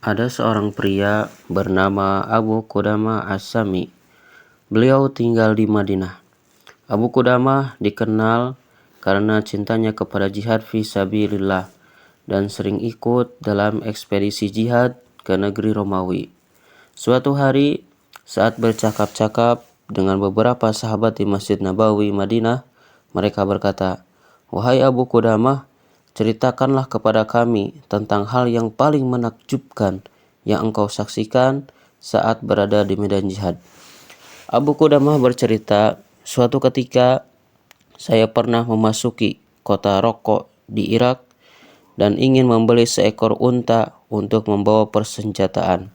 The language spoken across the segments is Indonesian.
Ada seorang pria bernama Abu Qudamah As-Sami. Beliau tinggal di Madinah. Abu Qudamah dikenal karena cintanya kepada jihad fi sabilillah dan sering ikut dalam ekspedisi jihad ke negeri Romawi. Suatu hari, saat bercakap-cakap dengan beberapa sahabat di Masjid Nabawi, Madinah, mereka berkata, "Wahai Abu Qudamah, ceritakanlah kepada kami tentang hal yang paling menakjubkan yang engkau saksikan saat berada di medan jihad." Abu Qudamah bercerita, suatu ketika saya pernah memasuki kota Raqqa di Irak dan ingin membeli seekor unta untuk membawa persenjataan.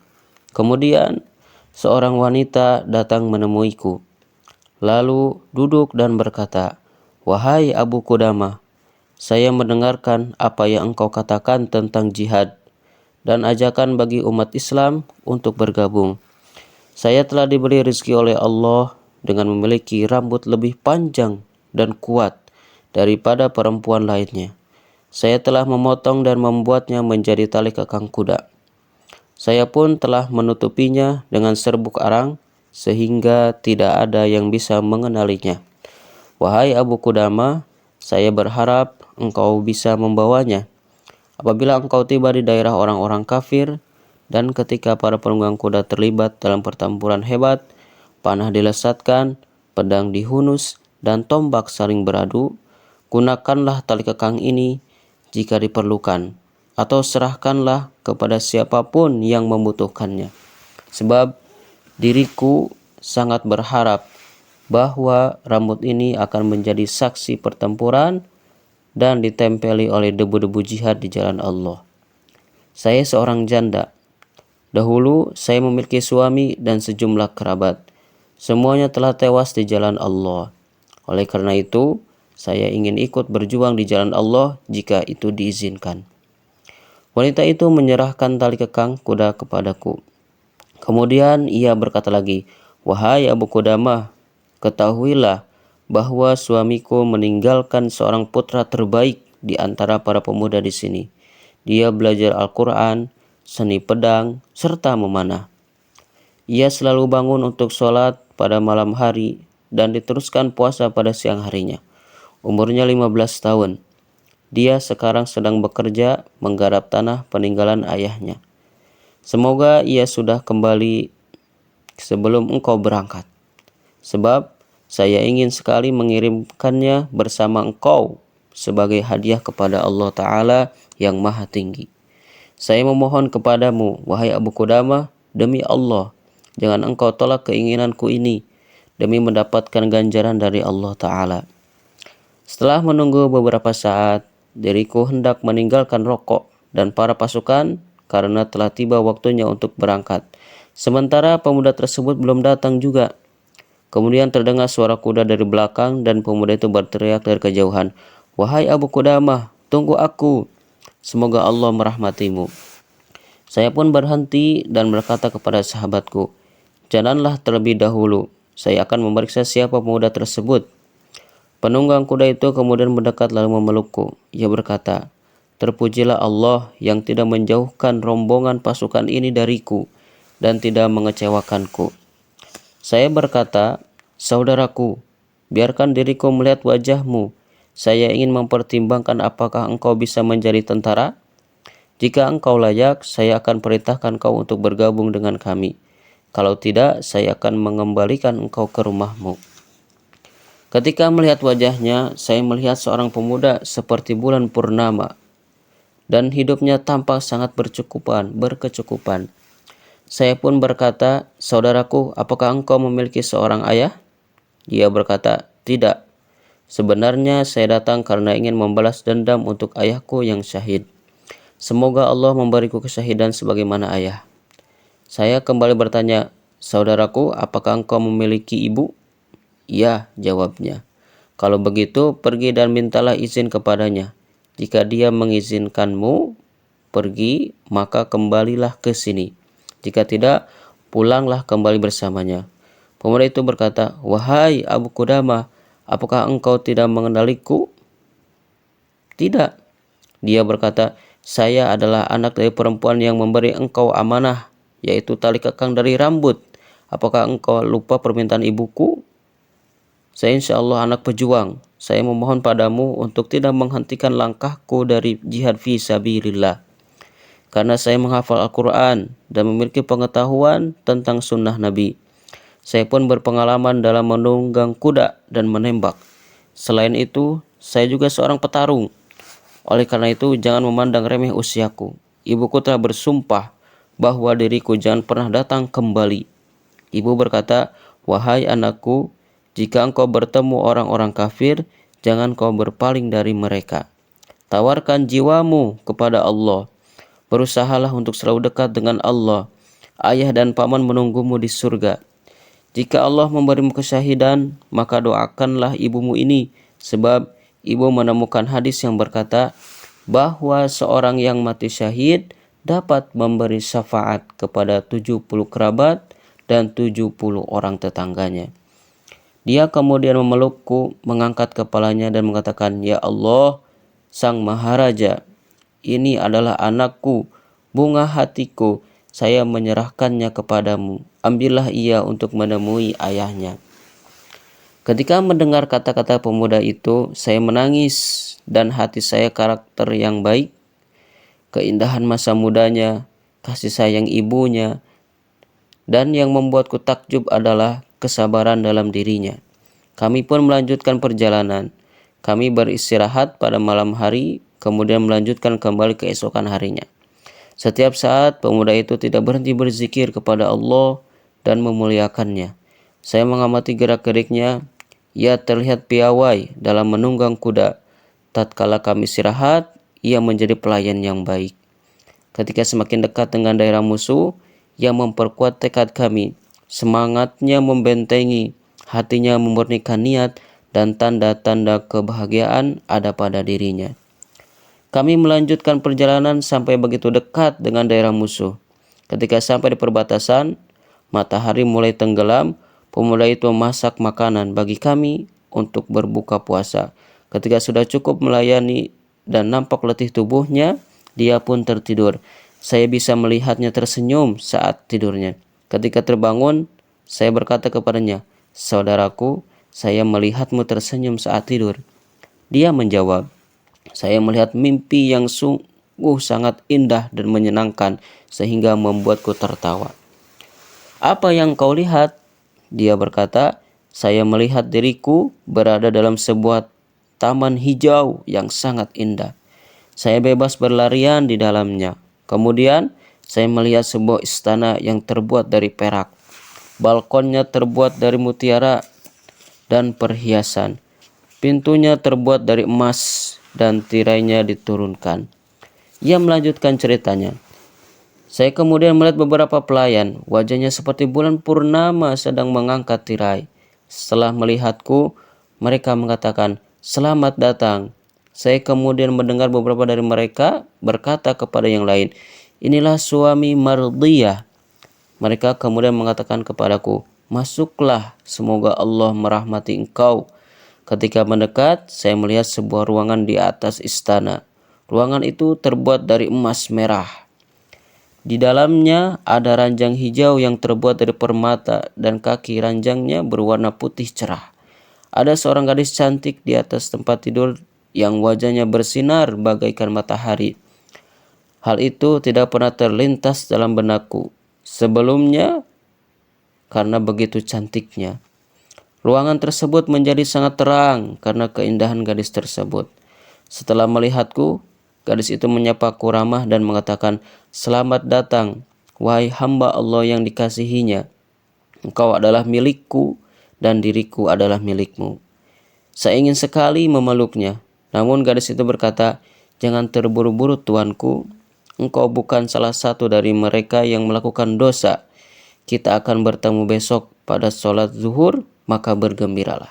Kemudian seorang wanita datang menemuiku, lalu duduk dan berkata, "Wahai Abu Qudamah, saya mendengarkan apa yang engkau katakan tentang jihad dan ajakan bagi umat Islam untuk bergabung. Saya telah diberi rezeki oleh Allah dengan memiliki rambut lebih panjang dan kuat daripada perempuan lainnya. Saya telah memotong dan membuatnya menjadi tali kekang kuda. Saya pun telah menutupinya dengan serbuk arang sehingga tidak ada yang bisa mengenalinya. Wahai Abu Qudamah, saya berharap engkau bisa membawanya. Apabila engkau tiba di daerah orang-orang kafir dan ketika para penunggang kuda terlibat dalam pertempuran hebat, panah dilesatkan, pedang dihunus, dan tombak saling beradu, gunakanlah tali kekang ini jika diperlukan, atau serahkanlah kepada siapapun yang membutuhkannya. Sebab diriku sangat berharap bahwa rambut ini akan menjadi saksi pertempuran dan ditempeli oleh debu-debu jihad di jalan Allah. Saya seorang janda. Dahulu saya memiliki suami dan sejumlah kerabat. Semuanya telah tewas di jalan Allah. Oleh karena itu, saya ingin ikut berjuang di jalan Allah jika itu diizinkan." Wanita itu menyerahkan tali kekang kuda kepadaku. Kemudian ia berkata lagi, "Wahai Abu Qudamah, ketahuilah bahwa suamiku meninggalkan seorang putra terbaik di antara para pemuda di sini. Dia belajar Al-Quran, seni pedang, serta memanah. Ia selalu bangun untuk sholat pada malam hari dan diteruskan puasa pada siang harinya. Umurnya 15 tahun. Dia sekarang sedang bekerja menggarap tanah peninggalan ayahnya. Semoga ia sudah kembali sebelum engkau berangkat. Sebab saya ingin sekali mengirimkannya bersama engkau sebagai hadiah kepada Allah Ta'ala yang Maha Tinggi. Saya memohon kepadamu, wahai Abu Qudamah, demi Allah, jangan engkau tolak keinginanku ini demi mendapatkan ganjaran dari Allah Ta'ala." Setelah menunggu beberapa saat, diriku hendak meninggalkan Raqqa dan para pasukan karena telah tiba waktunya untuk berangkat. Sementara pemuda tersebut belum datang juga. Kemudian terdengar suara kuda dari belakang dan pemuda itu berteriak dari kejauhan, "Wahai Abu Qudamah, tunggu aku. Semoga Allah merahmatimu." Saya pun berhenti dan berkata kepada sahabatku, "Jalanlah terlebih dahulu. Saya akan memeriksa siapa pemuda tersebut." Penunggang kuda itu kemudian mendekat lalu memelukku. Ia berkata, "Terpujilah Allah yang tidak menjauhkan rombongan pasukan ini dariku dan tidak mengecewakanku." Saya berkata, "Saudaraku, biarkan diriku melihat wajahmu. Saya ingin mempertimbangkan apakah engkau bisa menjadi tentara. Jika engkau layak, saya akan perintahkan kau untuk bergabung dengan kami. Kalau tidak, saya akan mengembalikan engkau ke rumahmu." Ketika melihat wajahnya, saya melihat seorang pemuda seperti bulan purnama dan hidupnya tampak sangat berkecukupan. Saya pun berkata, "Saudaraku, apakah engkau memiliki seorang ayah?" Dia berkata, "Tidak. Sebenarnya saya datang karena ingin membalas dendam untuk ayahku yang syahid. Semoga Allah memberiku kesyahidan sebagaimana ayah." Saya kembali bertanya, "Saudaraku, apakah engkau memiliki ibu?" "Ya," jawabnya. "Kalau begitu, pergi dan mintalah izin kepadanya. Jika dia mengizinkanmu pergi, maka kembalilah ke sini. Jika tidak, pulanglah kembali bersamanya." Pemuda itu berkata, "Wahai Abu Qudamah, apakah engkau tidak mengenaliku?" "Tidak." Dia berkata, Saya adalah anak dari perempuan yang memberi engkau amanah, yaitu tali kekang dari rambut. Apakah engkau lupa permintaan ibuku? Saya insya Allah anak pejuang. Saya memohon padamu untuk tidak menghentikan langkahku dari jihad fi sabilillah. Karena saya menghafal Al-Quran dan memiliki pengetahuan tentang sunnah Nabi. Saya pun berpengalaman dalam menunggang kuda dan menembak. Selain itu, saya juga seorang petarung. Oleh karena itu, jangan memandang remeh usiaku. Ibuku telah bersumpah bahwa diriku jangan pernah datang kembali. Ibu berkata, wahai anakku, jika engkau bertemu orang-orang kafir, jangan kau berpaling dari mereka. Tawarkan jiwamu kepada Allah. Berusahalah untuk selalu dekat dengan Allah. Ayah dan paman menunggumu di surga. Jika Allah memberimu kesyahidan, maka doakanlah ibumu ini, sebab ibu menemukan hadis yang berkata bahwa seorang yang mati syahid dapat memberi syafaat kepada 70 kerabat dan 70 orang tetangganya. Dia kemudian memelukku, mengangkat kepalanya dan mengatakan, ya Allah, Sang Maharaja, ini adalah anakku, bunga hatiku. Saya menyerahkannya kepadamu. Ambillah ia untuk menemui ayahnya. Ketika mendengar kata-kata pemuda itu, saya menangis dan hati saya karakter yang baik, keindahan masa mudanya, kasih sayang ibunya, dan yang membuatku takjub adalah kesabaran dalam dirinya. Kami pun melanjutkan perjalanan. Kami beristirahat pada malam hari, kemudian melanjutkan kembali keesokan harinya. Setiap saat pemuda itu tidak berhenti berzikir kepada Allah dan memuliakannya. Saya mengamati gerak-geriknya. Ia terlihat piawai dalam menunggang kuda. Tatkala kami istirahat, ia menjadi pelayan yang baik. Ketika semakin dekat dengan daerah musuh, ia memperkuat tekad kami. Semangatnya membentengi, hatinya memurnikan niat, dan tanda-tanda kebahagiaan ada pada dirinya. Kami melanjutkan perjalanan sampai begitu dekat dengan daerah musuh. Ketika sampai di perbatasan, matahari mulai tenggelam. Pemuda itu memasak makanan bagi kami untuk berbuka puasa. Ketika sudah cukup melayani dan nampak letih tubuhnya, dia pun tertidur. Saya bisa melihatnya tersenyum saat tidurnya. Ketika terbangun, saya berkata kepadanya, saudaraku, saya melihatmu tersenyum saat tidur. Dia menjawab, saya melihat mimpi yang sungguh sangat indah dan menyenangkan sehingga membuatku tertawa. Apa yang kau lihat? Dia berkata, saya melihat diriku berada dalam sebuah taman hijau yang sangat indah. Saya bebas berlarian di dalamnya. Kemudian saya melihat sebuah istana yang terbuat dari perak. Balkonnya terbuat dari mutiara dan perhiasan. Pintunya terbuat dari emas dan tirainya diturunkan. Ia melanjutkan ceritanya. Saya kemudian melihat beberapa pelayan, wajahnya seperti bulan purnama sedang mengangkat tirai. Setelah melihatku, mereka mengatakan, selamat datang. Saya kemudian mendengar beberapa dari mereka berkata kepada yang lain, inilah suami Mardiyah. Mereka kemudian mengatakan kepadaku, masuklah, semoga Allah merahmati engkau. Ketika mendekat, saya melihat sebuah ruangan di atas istana. Ruangan itu terbuat dari emas merah. Di dalamnya ada ranjang hijau yang terbuat dari permata dan kaki ranjangnya berwarna putih cerah. Ada seorang gadis cantik di atas tempat tidur yang wajahnya bersinar bagaikan matahari. Hal itu tidak pernah terlintas dalam benakku sebelumnya karena begitu cantiknya. Ruangan tersebut menjadi sangat terang karena keindahan gadis tersebut. Setelah melihatku, gadis itu menyapaku ramah dan mengatakan, selamat datang, wahai hamba Allah yang dikasihinya. Engkau adalah milikku dan diriku adalah milikmu. Saya ingin sekali memeluknya. Namun gadis itu berkata, jangan terburu-buru tuanku. Engkau bukan salah satu dari mereka yang melakukan dosa. Kita akan bertemu besok pada sholat zuhur, maka bergembiralah.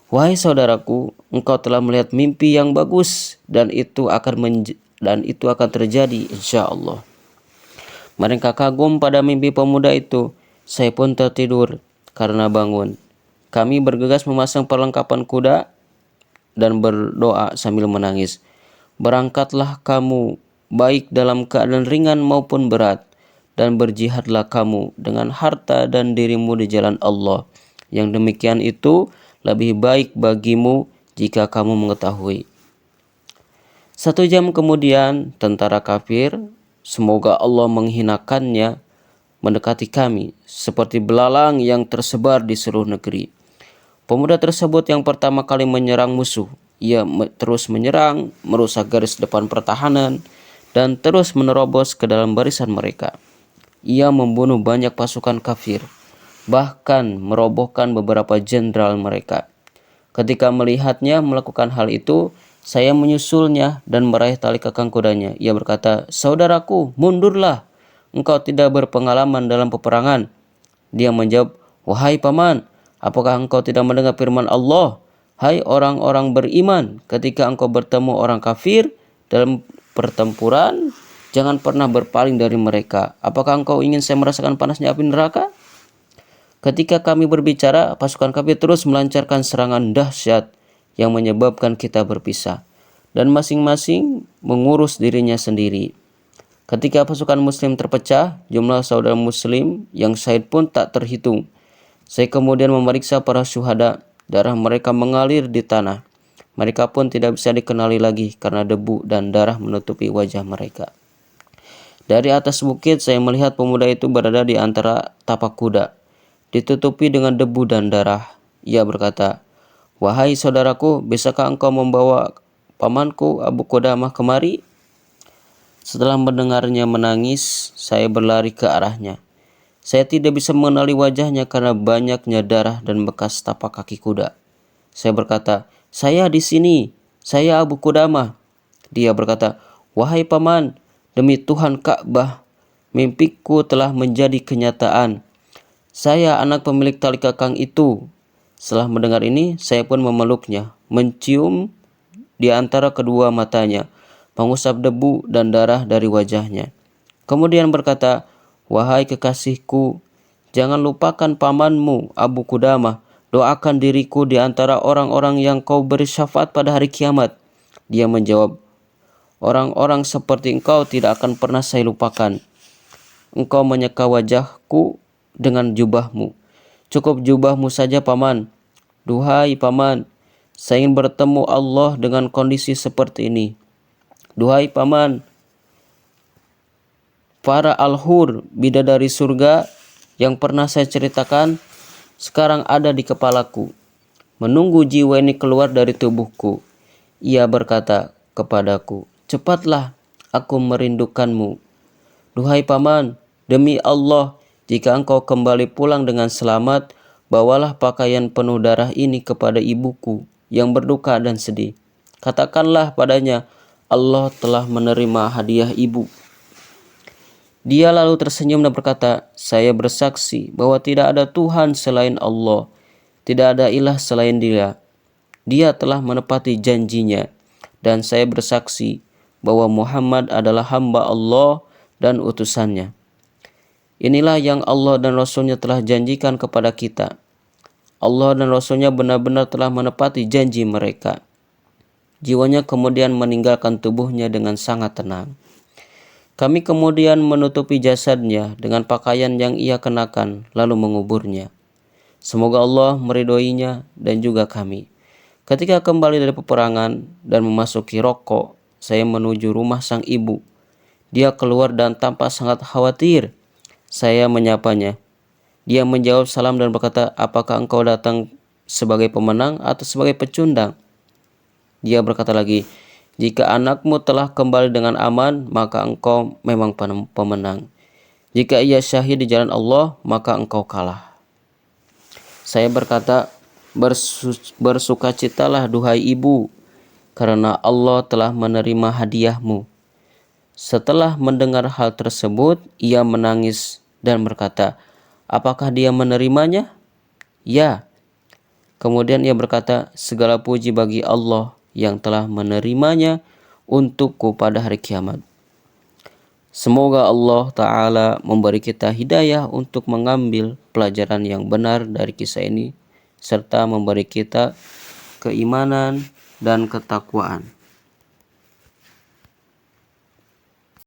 Wahai saudaraku, engkau telah melihat mimpi yang bagus dan itu akan terjadi insya Allah. Mereka kagum pada mimpi pemuda itu. Saya pun tertidur karena bangun. Kami bergegas memasang perlengkapan kuda dan berdoa sambil menangis. Berangkatlah kamu, baik dalam keadaan ringan maupun berat, dan berjihadlah kamu dengan harta dan dirimu di jalan Allah. Yang demikian itu lebih baik bagimu jika kamu mengetahui. 1 jam kemudian, tentara kafir, semoga Allah menghinakannya, mendekati kami seperti belalang yang tersebar di seluruh negeri. Pemuda tersebut yang pertama kali menyerang musuh. Ia terus menyerang, merusak garis depan pertahanan, dan terus menerobos ke dalam barisan mereka. Ia membunuh banyak pasukan kafir, bahkan merobohkan beberapa jenderal mereka. Ketika melihatnya melakukan hal itu, saya menyusulnya dan meraih tali kekang kudanya. Ia berkata, "Saudaraku, mundurlah. Engkau tidak berpengalaman dalam peperangan." Dia menjawab, "Wahai paman, apakah engkau tidak mendengar firman Allah? Hai orang-orang beriman, ketika engkau bertemu orang kafir dalam pertempuran, jangan pernah berpaling dari mereka. Apakah engkau ingin saya merasakan panasnya api neraka?" Ketika kami berbicara, pasukan kafir terus melancarkan serangan dahsyat yang menyebabkan kita berpisah, dan masing-masing mengurus dirinya sendiri. Ketika pasukan muslim terpecah, jumlah saudara muslim yang syahid pun tak terhitung. Saya kemudian memeriksa para syuhada, darah mereka mengalir di tanah. Mereka pun tidak bisa dikenali lagi karena debu dan darah menutupi wajah mereka. Dari atas bukit saya melihat pemuda itu berada di antara tapak kuda, ditutupi dengan debu dan darah. Ia berkata, "Wahai saudaraku, bisakah engkau membawa pamanku Abu Qudamah kemari?" Setelah mendengarnya menangis, saya berlari ke arahnya. Saya tidak bisa mengenali wajahnya karena banyaknya darah dan bekas tapak kaki kuda. Saya berkata, "Saya di sini, saya Abu Qudamah." Dia berkata, "Wahai paman, demi Tuhan Ka'bah, mimpiku telah menjadi kenyataan. Saya anak pemilik tali kekang itu." Setelah mendengar ini, saya pun memeluknya, mencium di antara kedua matanya, mengusap debu dan darah dari wajahnya. Kemudian berkata, "Wahai kekasihku, jangan lupakan pamanmu Abu Qudamah. Doakan diriku di antara orang-orang yang kau beri syafaat pada hari kiamat." Dia menjawab, "Orang-orang seperti engkau tidak akan pernah saya lupakan. Engkau menyeka wajahku dengan jubahmu. Cukup jubahmu saja, paman. Duhai paman, saya ingin bertemu Allah dengan kondisi seperti ini. Duhai paman, para al-hur, bidadari surga yang pernah saya ceritakan, sekarang ada di kepalaku, menunggu jiwa ini keluar dari tubuhku." Ia berkata kepadaku, "Cepatlah, aku merindukanmu." "Duhai paman, demi Allah, jika engkau kembali pulang dengan selamat, bawalah pakaian penuh darah ini kepada ibuku yang berduka dan sedih. Katakanlah padanya, Allah telah menerima hadiah ibu." Dia lalu tersenyum dan berkata, "Saya bersaksi bahwa tidak ada Tuhan selain Allah, tidak ada ilah selain Dia. Dia telah menepati janjinya, dan saya bersaksi bahwa Muhammad adalah hamba Allah dan utusannya. Inilah yang Allah dan Rasulnya telah janjikan kepada kita. Allah dan Rasulnya benar-benar telah menepati janji mereka." Jiwanya kemudian meninggalkan tubuhnya dengan sangat tenang. Kami kemudian menutupi jasadnya dengan pakaian yang ia kenakan, lalu menguburnya. Semoga Allah meridhoinya dan juga kami. Ketika kembali dari peperangan dan memasuki rokok, saya menuju rumah sang ibu. Dia keluar dan tampak sangat khawatir. Saya menyapanya. Dia menjawab salam dan berkata, "Apakah engkau datang sebagai pemenang atau sebagai pecundang?" Dia berkata lagi, "Jika anakmu telah kembali dengan aman, maka engkau memang pemenang. Jika ia syahid di jalan Allah, maka engkau kalah." Saya berkata, "Bersukacitalah duhai ibu, karena Allah telah menerima hadiahmu." Setelah mendengar hal tersebut, ia menangis dan berkata, "Apakah dia menerimanya?" "Ya." Kemudian ia berkata, "Segala puji bagi Allah yang telah menerimanya untukku pada hari kiamat." Semoga Allah Ta'ala memberi kita hidayah untuk mengambil pelajaran yang benar dari kisah ini, serta memberi kita keimanan dan ketakwaan.